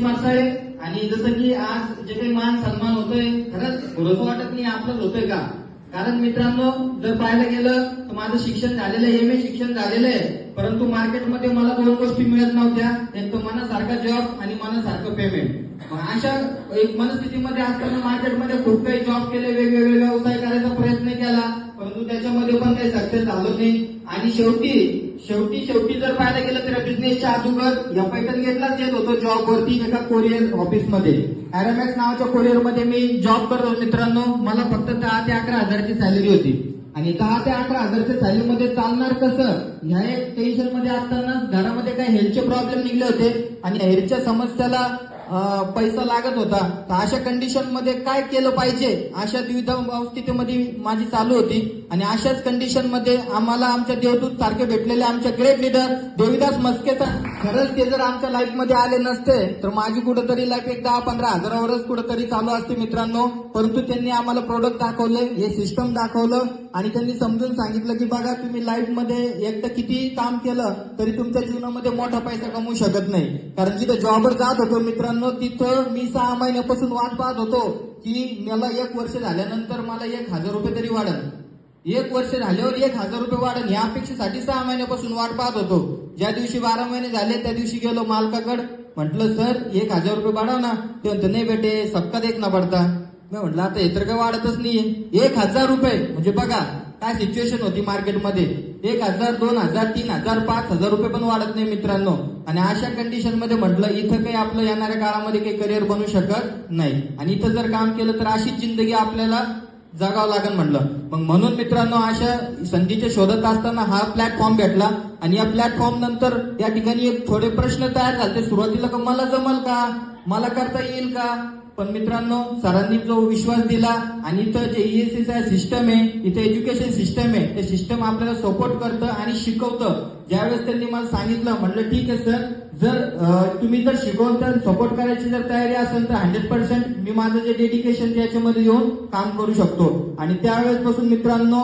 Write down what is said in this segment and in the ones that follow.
माणसं आहे. आणि जसं की आज जे काही मान सन्मान होतोय, खरंच थोडंसं वाटत नाही आपलंच होतोय का. कारण मित्रांनो, जर पाहायला गेलं तर माझं शिक्षण झालेलं आहे, MA शिक्षण झालेलं आहे, परंतु मार्केटमध्ये मला दोन गोष्टी मिळत नव्हत्या. एक तर मनासारखा जॉब आणि मनासारखं पेमेंट. अशा एक मनस्थितीमध्ये असताना मार्केटमध्ये खूप काही जॉब केले, वेगवेगळे व्यवसाय करायचा प्रयत्न केला, परंतु त्याच्यामध्ये पण काही सक्सेस झालो नाही. आणि शेवटी जर पाहायला गेलं तर बिझनेसच्या अगोदर या पैठण गेटलाच येत होतो जॉब वरती, एका कोरिअर ऑफिसमध्ये, एरोमॅक्स नावाच्या कोरिअर मध्ये मी जॉब करत होतो. मित्रांनो, मला फक्त 10 ते 11 हजारची सॅलरी होती. आणि 10 ते 11 हजारच्या सॅलरी मध्ये चालणार कसं, ह्या एक टेन्शन मध्ये असताना घरामध्ये काही हेल्थचे प्रॉब्लेम निघले होते आणि हेल्थच्या समस्याला पैसा लागत होता. तर अशा कंडिशन मध्ये काय केलं पाहिजे, अशा द्विधा स्थितीमध्ये माझी चालू होती. आणि अशाच कंडिशन मध्ये आम्हाला आमच्या देवदूत सारखे भेटलेले आमचे ग्रेट लीडर देविदास मस्केचा, खरंच ते जर आमच्या लाईफ मध्ये आले नसते तर माझी कुठेतरी लाईफ एक 10-15 हजारावरच कुठेतरी चालू असते मित्रांनो. परंतु त्यांनी आम्हाला प्रोडक्ट दाखवले, हे सिस्टम दाखवलं आणि त्यांनी समजून सांगितलं की बघा, तुम्ही लाईफ मध्ये एकदा किती काम केलं तरी तुमच्या जीवनामध्ये मोठा पैसा कमवू शकत नाही. कारण जिथं जॉबवर जात होतो मित्रांनो, तिथं मी 6 महिन्यापासून वाट पाहत होतो की मला 1 वर्ष झाल्यानंतर मला 1,000 रुपये तरी वाढेल, 1 वर्ष झाल्यावर 1,000 रुपये वाढेल, या अपेक्षेसाठी 6 महिन्यापासून वाट पाहत होतो. ज्या दिवशी 12 महिने झाले त्या दिवशी गेलो मालकाकडे, म्हटलं सर 1,000 रुपये वाढव ना. ते म्हणतो नाही बेटे, सबका देखना पडता. मी म्हटलं आता हे तर काय वाढतच नाहीये. 1,000 रुपये म्हणजे बघा काय सिच्युएशन होती मार्केटमध्ये. 1,000, 2,000, 3,000, 5,000 रुपये पण वाढत नाही मित्रांनो. आणि अशा कंडिशन मध्ये म्हटलं इथं काही आपलं येणाऱ्या काळामध्ये काही करिअर बनू शकत नाही. आणि इथं जर काम केलं तर अशीच जिंदगी आपल्याला जगावं लागेल म्हटलं. मग म्हणून मित्रांनो, अशा संधीच्या शोधत असताना हा प्लॅटफॉर्म भेटला. आणि या प्लॅटफॉर्म नंतर या ठिकाणी एक थोडे प्रश्न तयार झाले सुरुवातीला, का मला जमल का, मला करता येईल का. पण मित्रांनो, सरांनी जो विश्वास दिला आणि इथं जे ESS सिस्टम आहे, इथं एज्युकेशन सिस्टम आहे, ते सिस्टम आपल्याला सपोर्ट करतं आणि शिकवतं. ज्यावेळेस त्यांनी मला सांगितलं, म्हटलं ठीक आहे सर, जर तुम्ही जर शिकवून तर सपोर्ट करायची जर तयारी असेल तर 100% मी माझं जे डेडिकेशन याच्यामध्ये येऊन काम करू शकतो. आणि त्यावेळेस पासून मित्रांनो,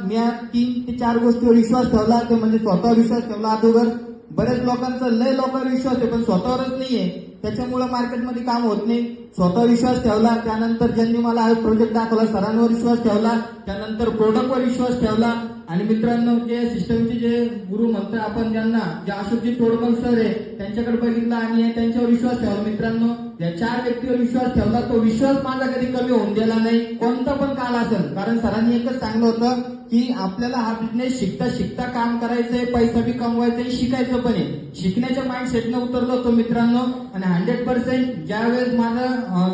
मी 3 ते 4 गोष्टीवर विश्वास ठेवला. ते म्हणजे स्वतःवर विश्वास ठेवला अगोदर. बऱ्याच लोकांचा लय लोकांवर विश्वास आहे पण स्वतःवरच नाहीये, त्याच्यामुळे मार्केटमध्ये काम होत नाही. स्वतःवर विश्वास ठेवला, त्यानंतर ज्यांनी मला हा प्रोजेक्ट दाखवला सरांवर विश्वास ठेवला, त्यानंतर प्रोडक्टवर विश्वास ठेवला. आणि मित्रांनो, जे सिस्टमचे जे गुरु म्हणतात आपण ज्यांना, जे अशोकजी तोडकर सर आहे, त्यांच्याकडे बघितलं आणि त्यांच्यावर विश्वास ठेवला. मित्रांनो, या 4 व्यक्तीवर विश्वास ठेवला, तो विश्वास माझा कधी कमी होऊन गेला नाही, कोणता पण काळ असेल. कारण सरांनी एकच सांगलं होतं की आपल्याला हा बिझनेस शिकता शिकता काम करायचंय, पैसा बी कमवायचंय, शिकायचं पण आहे. शिकण्याच्या माइंडसेटनं उतरलो होतो मित्रांनो. आणि 100% ज्यावेळेस माझं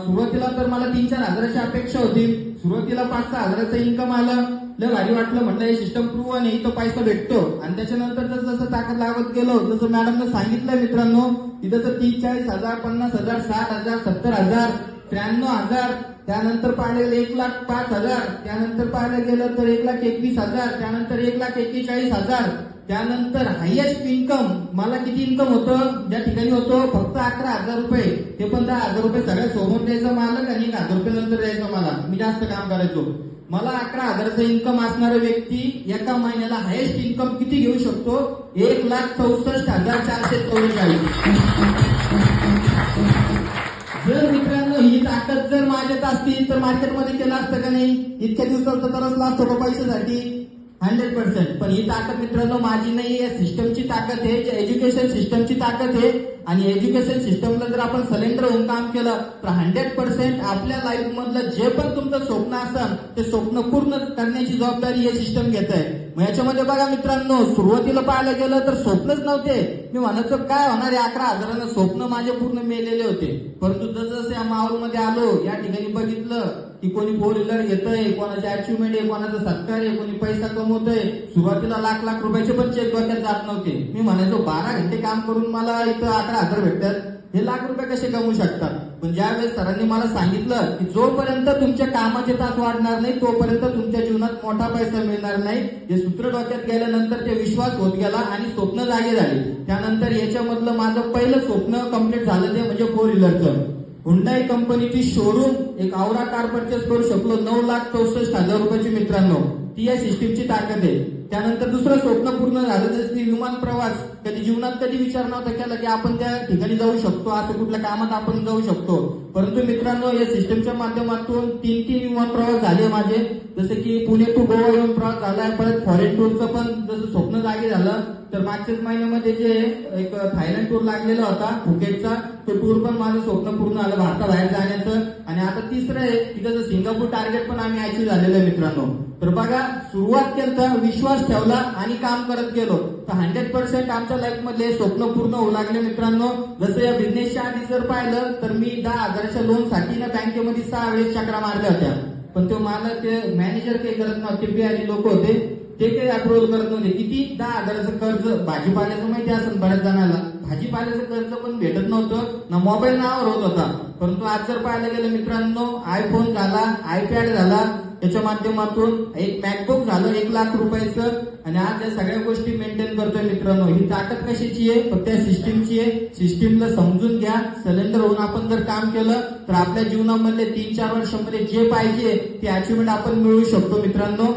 सुरुवातीला तर मला 3-4 हजाराची अपेक्षा होती, सुरुवातीला 5-6 हजाराचं इन्कम आलं, लय भारी वाटलं. म्हटलं हे सिस्टम प्रूव्ह आहे, इथं पैसा भेटतो. आणि त्याच्यानंतर जसं ताकद लागत गेलो, जसं मॅडमनं सांगितलंय मित्रांनो, इथं 30-40 हजार, 50,000, 60,000, 70,000, 93,000, त्यानंतर पाहायला गेलं 1,05,000, त्यानंतर पाहायला गेलं तर 1,21,000, त्यानंतर 1,41,000, त्यानंतर हायएस्ट इन्कम मला किती इन्कम होतं, ज्या ठिकाणी होतं फक्त 11,000 रुपये, ते पण 10,000 रुपये सगळ्या सोबत द्यायचं मालक आणि 1,000 रुपये नंतर द्यायचं मला. मी जास्त काम करायचो. मला 11,000चं इन्कम असणारा व्यक्ती एका महिन्याला हायेस्ट इन्कम किती घेऊ शकतो, 1,64,444. जर मित्रांनो ही ताकद जर माझ्यात असती तर मार्केटमध्ये केलं असतं का नाही, इतक्या दिवसाचा तरसला असतो का पैशासाठी, 100%. पण ही ताकद मित्रांनो माझी नाही, या सिस्टमची ताकद आहे, एज्युकेशन सिस्टमची ताकद आहे. आणि एज्युकेशन सिस्टमला जर आपण सलेंडर होऊन काम केलं तर 100% आपल्या लाईफ मधलं जे पण तुमचं स्वप्न असेल ते स्वप्न पूर्ण करण्याची जबाबदारी हे सिस्टम घेत आहे. मग याच्यामध्ये बघा मित्रांनो, सुरुवातीला पाहायला गेलं तर स्वप्नच नव्हते. मी म्हणायचो काय होणार आहे, 11,000 स्वप्न माझे पूर्ण मेलेले होते. परंतु जसं या माहोलमध्ये आलो, या ठिकाणी बघितलं की कोणी 4 व्हीलर घेतंय, कोणाची अचिव्हमेंट आहे, कोणाचा सत्कार आहे, कोणी पैसा कमवतोय. सुरुवातीला लाख रुपयाचे पण चेक डोक्यात जात नव्हते. मी म्हणायचो 12 घंटे काम करून मला इथं 11,000 भेटतात, हे लाख रुपये कसे कमवू शकतात. पण ज्यावेळेस सरांनी मला सांगितलं की जोपर्यंत तुमच्या कामाचे तास वाढणार नाही तोपर्यंत तुमच्या जीवनात मोठा पैसा मिळणार नाही, हे सूत्र डोक्यात गेल्यानंतर ते विश्वास होत गेला आणि स्वप्न जागे झाले. त्यानंतर याच्यामधलं माझं पहिलं स्वप्न कम्प्लीट झालं, ते म्हणजे 4 व्हीलरचं. हुंडाई कंपनीची शोरूम एक औरा कार परचेस करू शकलो 9,64,000 रुपयाची. मित्रांनो, ती या सिस्टीमची ताकद आहे. त्यानंतर दुसरं स्वप्न पूर्ण झालं जसं की विमान प्रवास. कधी जीवनात कधी विचार नव्हता केला की आपण त्या ठिकाणी जाऊ शकतो, असं कुठल्या कामात आपण जाऊ शकतो. परंतु मित्रांनो, या सिस्टमच्या माध्यमातून 3 विमान प्रवास झाले माझे. जसं की पुणे टू गोवा विमान प्रवास झालाय, परत फॉरेन टूरचं पण जसं स्वप्न जागे झालं. तर मागच्याच महिन्यामध्ये जे एक थायलंड टूर लागलेला होता फुकेटचा, तो टूर पण माझं स्वप्न पूर्ण झालं भारताबाहेर जाण्याचं. आणि आता तिसरं आहे की जसं सिंगापूर टार्गेट पण आम्ही अचीव्ह झालेलं आहे मित्रांनो. तर बघा, सुरुवात केलं तर विश्वास ठेवला आणि काम करत गेलो तर 100% आमच्या लाईफ मध्ये स्वप्न पूर्ण होऊ लागले मित्रांनो. जसं या बिझनेसच्या आधी जर पाहिलं तर मी 10,000च्या लोन साठी ना बँकेमध्ये 6 वेळेस चक्रा मारल्या होत्या. पण तो मला ते मॅनेजर काही करत नव्हते, बिहारी लोक होते, ते काही अप्रुव्हल करत नव्हते. किती 10,000चं कर्ज भाजीपाल्याचं माहिती असेल बऱ्याच जणांना, भाजीपाल्याचं कर्ज पण भेटत नव्हतं ना, मोबाईल नावावर होत होता. परंतु आज जर पाहायला गेलं मित्रांनो, आयफोन झाला, आयपॅड झाला, त्याच्या माध्यमातून एक मॅकबुक झालं 1 लाख रुपयाचं. आणि आज या सगळ्या गोष्टी मेंटेन करतोय मित्रांनो. ही ताकद कशाची आहे? फक्त त्या सिस्टीमची आहे. सिस्टीमला समजून घ्या, सिलेंडर होऊन आपण जर काम केलं तर आपल्या जीवनामध्ये 3-4 वर्षांमध्ये जे पाहिजे ते अचिव्हमेंट आपण मिळवू शकतो मित्रांनो.